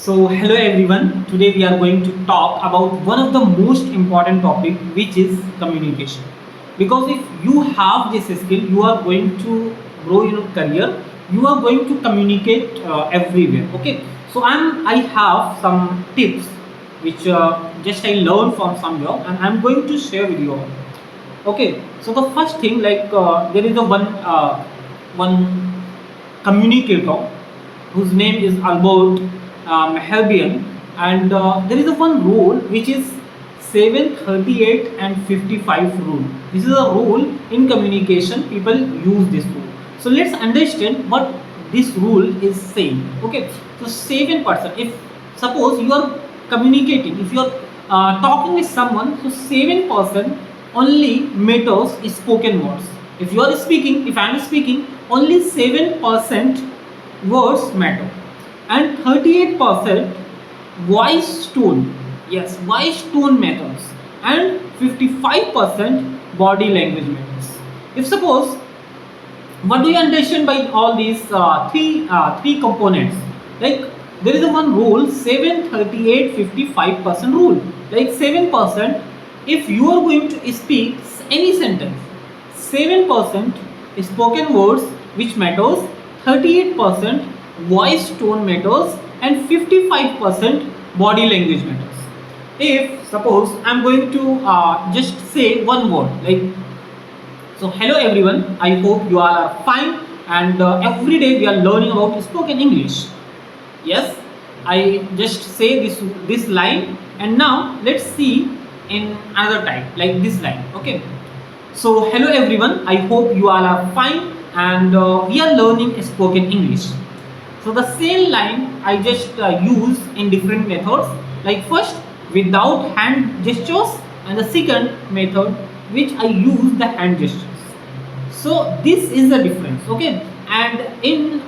So hello everyone. Today we are going to talk about one of the most important topic, which is communication. Because if you have this skill, you are going to grow in your career. You are going to communicate everywhere. Okay. So I have some tips which just I learned from somewhere, and I'm going to share with you all. Okay. So the first thing, there is a one communicator whose name is Albert Mehrabian, and there is a one rule which is 738 and 55 rule. This is a rule in communication. People use this rule. So let's understand what this rule is saying. Okay, so 7%. If suppose you are communicating, if you are talking with someone, so 7% only matters is spoken words. If you are speaking, if I am speaking, only 7% words matter, and 38% voice tone. Yes, voice tone matters, and 55% body language matters. If suppose, what do you understand by all these three components? Like there is a one rule, 738-55% rule. Like 7%, if you are going to speak any sentence, 7% spoken words which matters, 38% voice tone matters, and 55% body language matters. If suppose I'm going to just say one word, like, so hello everyone, I hope you all are fine, and every day we are learning about spoken English. Yes, I just say this line, and now let's see in another type, like this line. Okay, so hello everyone, I hope you all are fine, and we are learning spoken English. So the same line I just use in different methods, like first without hand gestures, and the second method which I use the hand gestures. So this is the difference. Okay, and in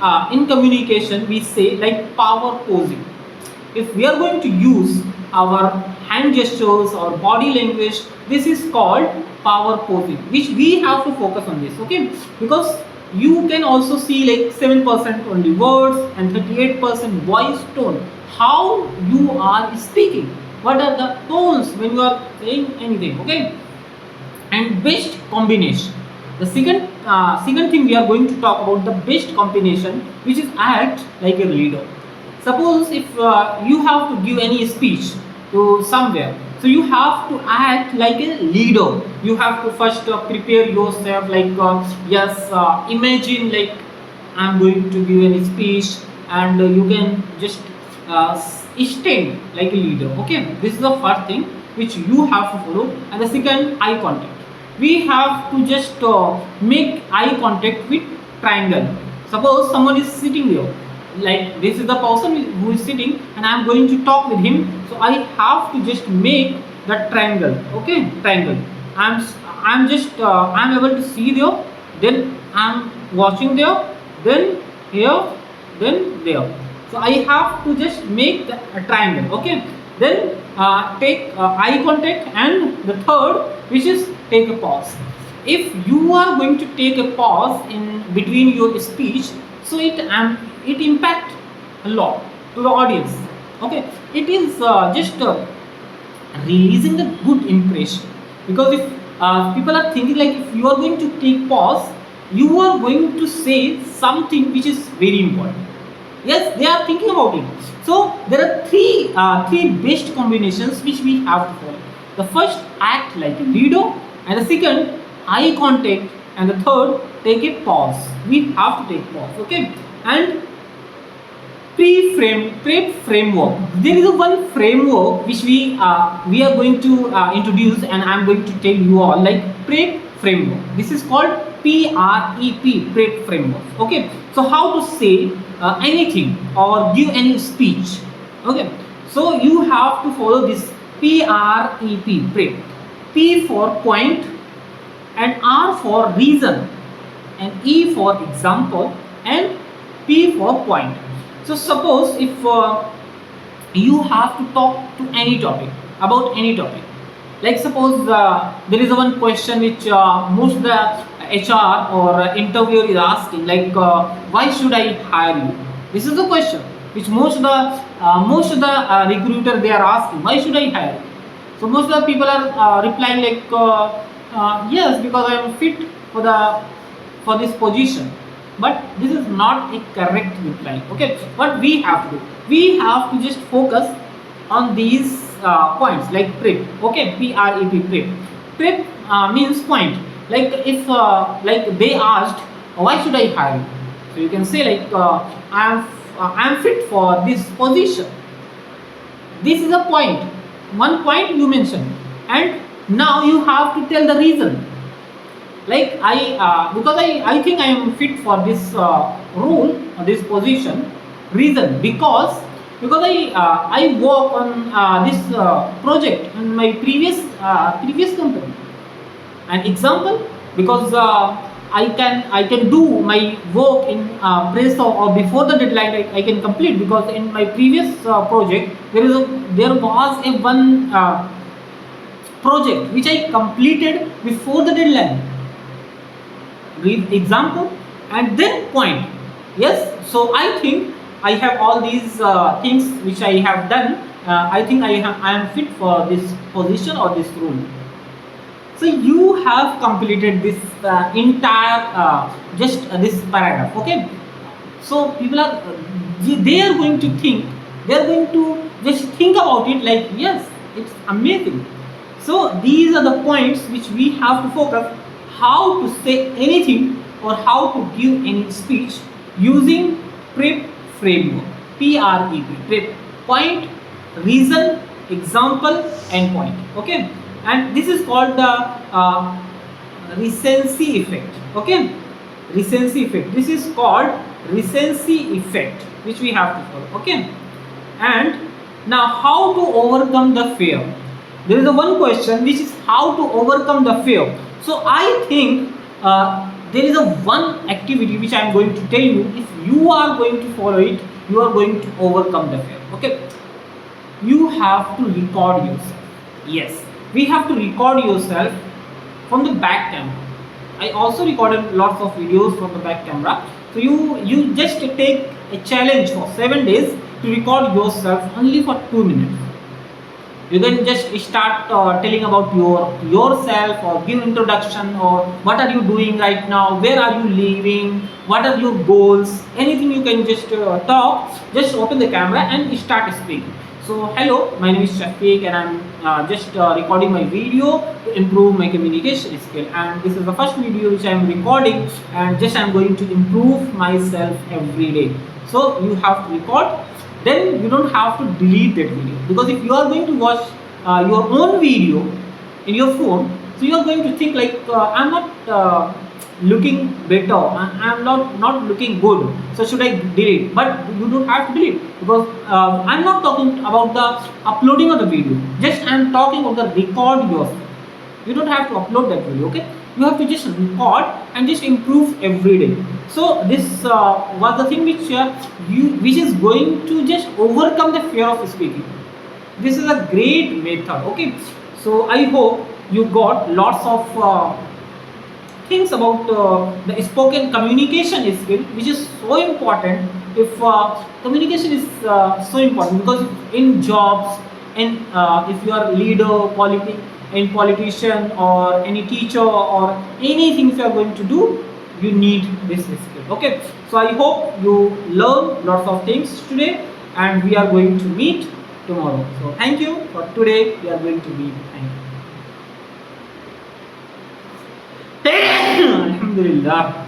communication we say like power posing. If we are going to use our hand gestures or body language, this is called power posing, which we have to focus on this. Okay, because you can also see like 7% only words and 38% voice tone. How you are speaking, what are the tones when you are saying anything. Okay, and best combination. The second thing we are going to talk about, the best combination, which is act like a leader. Suppose if you have to give any speech to somewhere, so you have to act like a leader. You have to first prepare yourself, like yes, imagine like I'm going to give any speech, and you can just stand like a leader. Okay, this is the first thing which you have to follow. And the second, eye contact. We have to just make eye contact with triangle. Suppose someone is sitting there, like this is the person who is sitting, and I am going to talk with him, so I have to just make that triangle. Okay, triangle. I'm just I'm able to see there, then I'm watching there, then here, then there. So I have to just make the triangle. Okay, then take eye contact, and the third, which is take a pause. If you are going to take a pause in between your speech, so it impact a lot to the audience. Okay, it is just releasing the good impression, because if people are thinking like if you are going to take pause, you are going to say something which is very important. Yes, they are thinking about it. So there are three best combinations which we have to follow. The first, act like a leader, and the second, eye contact, and the third, take a pause. We have to take pause. Okay, and prep framework. There is a one framework which we are going to introduce, and I am going to tell you all, like prep framework. This is called PREP, prep framework. Okay, so how to say anything or give any speech. Okay, so you have to follow this PREP, prep. P for point, and R for reason, and E for example, and P for point. So suppose if you have to talk to any topic, about any topic, like suppose there is one question which most the HR or interviewer is asking, like why should I hire you? This is the question which most the most of the recruiter, they are asking, why should I hire? So most of the people are replying like, yes, because I am fit for this position. But this is not a correct reply. Okay, what we have to do, we have to just focus on these points like prep. Okay, prep. Prep means point. Like if like they asked, why should I hire you? So you can say like, I am fit for this position. This is a point. One point you mentioned, and now you have to tell the reason. Like because I think I am fit for this role or this position. Reason, because I work on this project in my previous company. An example, because I can do my work in press or before the deadline. I can complete, because in my previous project there was a one project which I completed before the deadline. Read example and then point. Yes, so I think I have all these things which I have done. I think I am fit for this position or this role. So you have completed this entire just this paragraph. Okay, so people are they are going to think, they are going to just think about it like, yes, it's amazing. So these are the points which we have to focus, how to say anything or how to give any speech using prep framework. Prep, point, reason, example and point. Okay, and this is called the recency effect. Okay, recency effect, this is called recency effect, which we have to follow. Okay, and now how to overcome the fear. There is a one question which is how to overcome the fear. So I think there is a one activity which I am going to tell you. If you are going to follow it, you are going to overcome the fear. Okay, you have to record yourself. Yes, we have to record yourself from the back camera. I also recorded lots of videos from the back camera. So you just take a challenge for 7 days to record yourself only for 2 minutes. You can just start telling about yourself, or give introduction, or what are you doing right now, where are you living, what are your goals, anything you can just talk. Just open the camera and start speaking. So hello, my name is Shafeeq, and I'm just recording my video to improve my communication skill, and this is the first video which I am recording, and just I'm going to improve myself every day. So you have to record, then you don't have to delete that video, because if you are going to watch your own video in your phone, so you are going to think like, I'm not looking better, I'm not looking good, so should I delete? But you don't have to delete, because I'm not talking about the uploading of the video, just I'm talking about the record yourself. You don't have to upload that video. Okay, you have to just record and just improve every day. So this was the thing which is going to just overcome the fear of speaking. This is a great method. Okay, so I hope you got lots of things about the spoken communication skill, which is so important. If communication is so important, because in jobs, and if you are leader, politician, or any teacher, or anything if you are going to do, you need this skill. Okay, so I hope you learn lots of things today, and we are going to meet tomorrow. So thank you for today. We are going to meet. Thank you. Alhamdulillah.